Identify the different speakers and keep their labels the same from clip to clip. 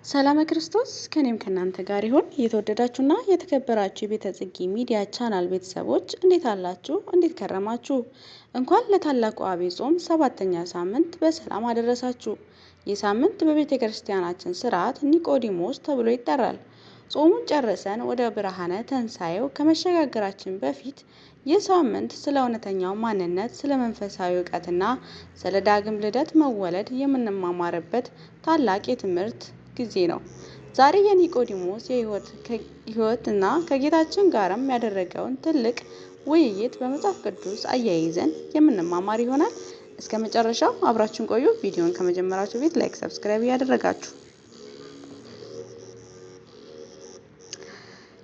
Speaker 1: ሰላም ክርስቶስ ከኔም ከናንተ ጋር ይሁን። የተወደዳችሁና የተከበራችሁ የቤተ ጽጌ ሚዲያ ቻናል ቤተሰቦች እንዴት አላችሁ? እንዴት ከረማችሁ? እንኳን ለታላቁ አብይ ጾም 7ኛ ሳምንት በሰላም አደረሳችሁ። ይህ ሳምንት በቤተ ክርስቲያናችን ስርዓት ኒቆዲሞስ ተብሎ ይጠራል። ጾሙን ጨርሰን ወደ ብርሃነ ትንሣኤው ከመሸጋገራችን በፊት ይህ ሳምንት ስለ እውነተኛው ማንነት፣ ስለ መንፈሳዊ ዕውቀትና ስለ ዳግም ልደት መወለድ የምንማማርበት ታላቅ የትምህርት ጊዜ ነው። ዛሬ የኒቆዲሞስ የህይወትና ከጌታችን ጋርም ያደረገውን ትልቅ ውይይት በመጽሐፍ ቅዱስ አያይዘን የምንማማር ይሆናል። እስከ መጨረሻው አብራችሁን ቆዩ። ቪዲዮን ከመጀመራችሁ በፊት ላይክ፣ ሰብስክራይብ ያደረጋችሁ።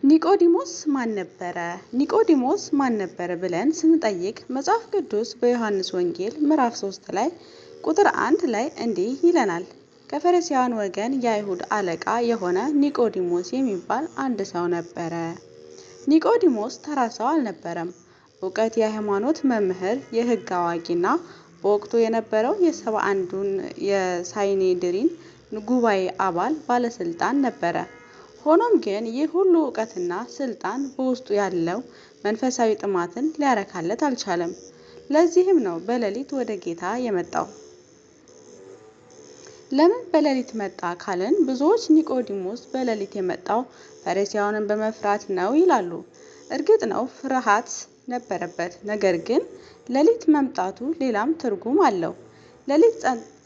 Speaker 1: ኒቆዲሞስ ማን ነበረ? ኒቆዲሞስ ማን ነበረ ብለን ስንጠይቅ መጽሐፍ ቅዱስ በዮሐንስ ወንጌል ምዕራፍ 3 ላይ ቁጥር 1 ላይ እንዲህ ይለናል። ከፈሪሳውያን ወገን የአይሁድ አለቃ የሆነ ኒቆዲሞስ የሚባል አንድ ሰው ነበረ። ኒቆዲሞስ ተራ ሰው አልነበረም። ዕውቀት፣ የሃይማኖት መምህር፣ የሕግ አዋቂና በወቅቱ የነበረው የ71ዱን የሳይኔድሪን ጉባኤ አባል ባለስልጣን ነበረ። ሆኖም ግን ይህ ሁሉ ዕውቀትና ስልጣን በውስጡ ያለው መንፈሳዊ ጥማትን ሊያረካለት አልቻለም። ለዚህም ነው በሌሊት ወደ ጌታ የመጣው። ለምን በሌሊት መጣ ካልን ብዙዎች ኒቆዲሞስ በሌሊት የመጣው ፈሪሳውያንን በመፍራት ነው ይላሉ። እርግጥ ነው ፍርሃት ነበረበት። ነገር ግን ሌሊት መምጣቱ ሌላም ትርጉም አለው። ሌሊት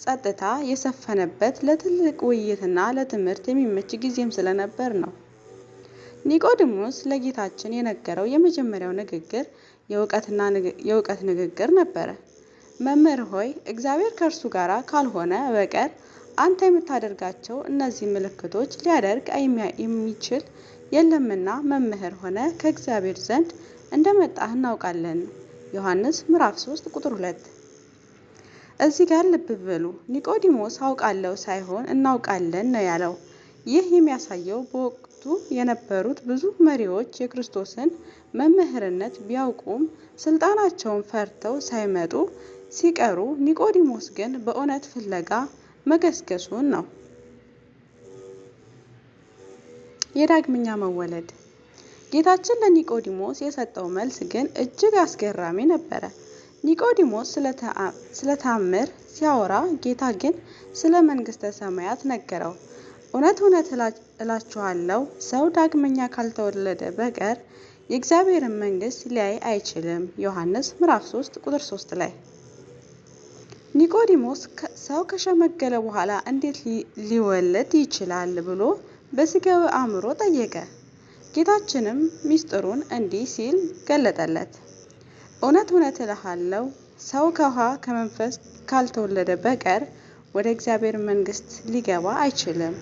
Speaker 1: ጸጥታ የሰፈነበት ለትልቅ ውይይትና ለትምህርት የሚመች ጊዜም ስለነበር ነው። ኒቆዲሞስ ለጌታችን የነገረው የመጀመሪያው ንግግር የእውቀት ንግግር ነበረ። መምህር ሆይ፣ እግዚአብሔር ከእርሱ ጋር ካልሆነ በቀር አንተ የምታደርጋቸው እነዚህ ምልክቶች ሊያደርግ የሚችል የለምና መምህር ሆነ ከእግዚአብሔር ዘንድ እንደመጣህ እናውቃለን። ዮሐንስ ምዕራፍ 3 ቁጥር 2። እዚህ ጋር ልብ በሉ። ኒቆዲሞስ አውቃለሁ ሳይሆን እናውቃለን ነው ያለው። ይህ የሚያሳየው በወቅቱ የነበሩት ብዙ መሪዎች የክርስቶስን መምህርነት ቢያውቁም ስልጣናቸውን ፈርተው ሳይመጡ ሲቀሩ፣ ኒቆዲሞስ ግን በእውነት ፍለጋ መገስገሱን ነው። የዳግመኛ መወለድ። ጌታችን ለኒቆዲሞስ የሰጠው መልስ ግን እጅግ አስገራሚ ነበረ። ኒቆዲሞስ ስለ ተአምር ሲያወራ፣ ጌታ ግን ስለ መንግስተ ሰማያት ነገረው። እውነት እውነት እላችኋለሁ፣ ሰው ዳግመኛ ካልተወለደ በቀር የእግዚአብሔርን መንግስት ሊያይ አይችልም። ዮሐንስ ምዕራፍ 3 ቁጥር 3 ላይ። ኒቆዲሞስ ሰው ከሸመገለ በኋላ እንዴት ሊወለድ ይችላል ብሎ በስጋዊ አእምሮ ጠየቀ። ጌታችንም ሚስጥሩን እንዲህ ሲል ገለጠለት። እውነት እውነት እልሃለሁ፣ ሰው ከውሃ ከመንፈስ ካልተወለደ በቀር ወደ እግዚአብሔር መንግስት ሊገባ አይችልም።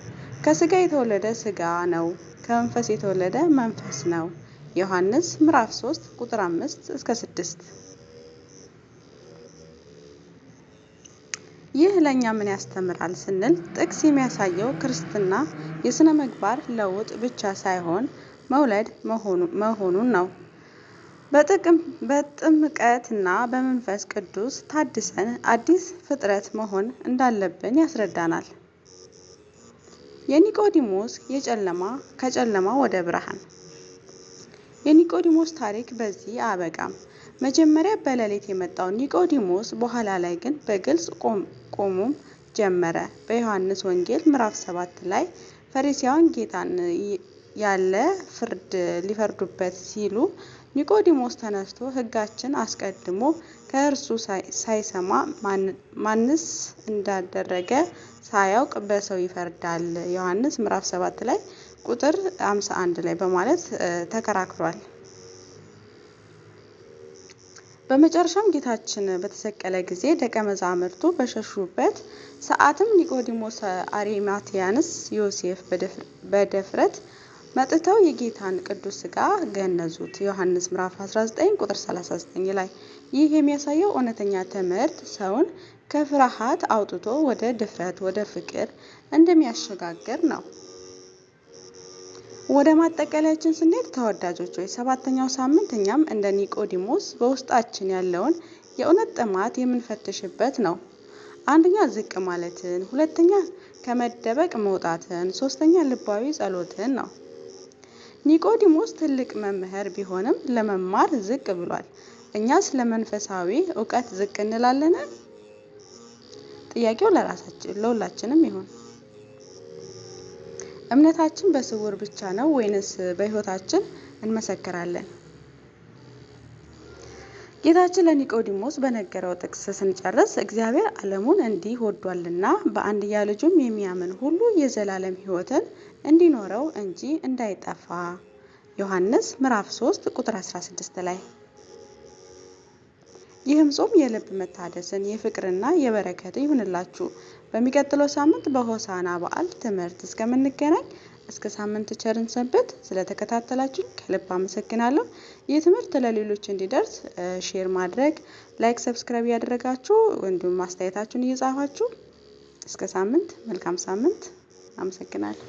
Speaker 1: ከስጋ የተወለደ ስጋ ነው፣ ከመንፈስ የተወለደ መንፈስ ነው። ዮሐንስ ምዕራፍ 3 ቁጥር 5 እስከ 6። ይህ ለኛ ምን ያስተምራል ስንል ጥቅስ የሚያሳየው ክርስትና የሥነ ምግባር ለውጥ ብቻ ሳይሆን መውለድ መሆኑን ነው። በጥምቀትና በመንፈስ ቅዱስ ታድሰን አዲስ ፍጥረት መሆን እንዳለብን ያስረዳናል። የኒቆዲሞስ ከጨለማ ወደ ብርሃን። የኒቆዲሞስ ታሪክ በዚህ አያበቃም። መጀመሪያ በሌሊት የመጣው ኒቆዲሞስ በኋላ ላይ ግን በግልጽ ቆሞም ጀመረ። በዮሐንስ ወንጌል ምዕራፍ 7 ላይ ፈሪሳውያን ጌታን ያለ ፍርድ ሊፈርዱበት ሲሉ ኒቆዲሞስ ተነስቶ ሕጋችን አስቀድሞ ከእርሱ ሳይሰማ ማንስ እንዳደረገ ሳያውቅ በሰው ይፈርዳል? ዮሐንስ ምዕራፍ 7 ላይ ቁጥር 51 ላይ በማለት ተከራክሯል። በመጨረሻም ጌታችን በተሰቀለ ጊዜ ደቀ መዛሙርቱ በሸሹበት ሰዓትም ኒቆዲሞስ፣ አሪማትያንስ፣ ዮሴፍ በድፍረት መጥተው የጌታን ቅዱስ ሥጋ ገነዙት። ዮሐንስ ምዕራፍ 19 ቁጥር 39 ላይ። ይህ የሚያሳየው እውነተኛ ትምህርት ሰውን ከፍርሃት አውጥቶ ወደ ድፍረት፣ ወደ ፍቅር እንደሚያሸጋግር ነው። ወደ ማጠቃለያችን ስንሄድ ተወዳጆች ሆይ፣ 7ኛው ሳምንት እኛም እንደ ኒቆዲሞስ በውስጣችን ያለውን የእውነት ጥማት የምንፈትሽበት ነው። አንደኛ ዝቅ ማለትን፣ ሁለተኛ ከመደበቅ መውጣትን፣ ሶስተኛ ልባዊ ጸሎትን ነው። ኒቆዲሞስ ትልቅ መምህር ቢሆንም ለመማር ዝቅ ብሏል። እኛስ ለመንፈሳዊ ዕውቀት ዝቅ እንላለን? ጥያቄው ለሁላችንም ይሁን። እምነታችን በስውር ብቻ ነው ወይንስ በሕይወታችን እንመሰክራለን? ጌታችን ለኒቆዲሞስ በነገረው ጥቅስ ስንጨርስ እግዚአብሔር ዓለሙን እንዲህ ወዷልና በአንድያ ልጁም የሚያምን ሁሉ የዘላለም ሕይወትን እንዲኖረው እንጂ እንዳይጠፋ። ዮሐንስ ምዕራፍ 3 ቁጥር 16 ላይ። ይህም ጾም የልብ መታደስን የፍቅርና የበረከት ይሁንላችሁ። በሚቀጥለው ሳምንት በሆሳዕና በዓል ትምህርት እስከምንገናኝ እስከ ሳምንት ቸርን ሰንብት። ስለተከታተላችሁ ከልብ አመሰግናለሁ። ይህ ትምህርት ለሌሎች እንዲደርስ ሼር ማድረግ፣ ላይክ፣ ሰብስክራይብ ያደረጋችሁ እንዲሁም አስተያየታችሁን እየጻፋችሁ እስከ ሳምንት መልካም ሳምንት። አመሰግናለሁ።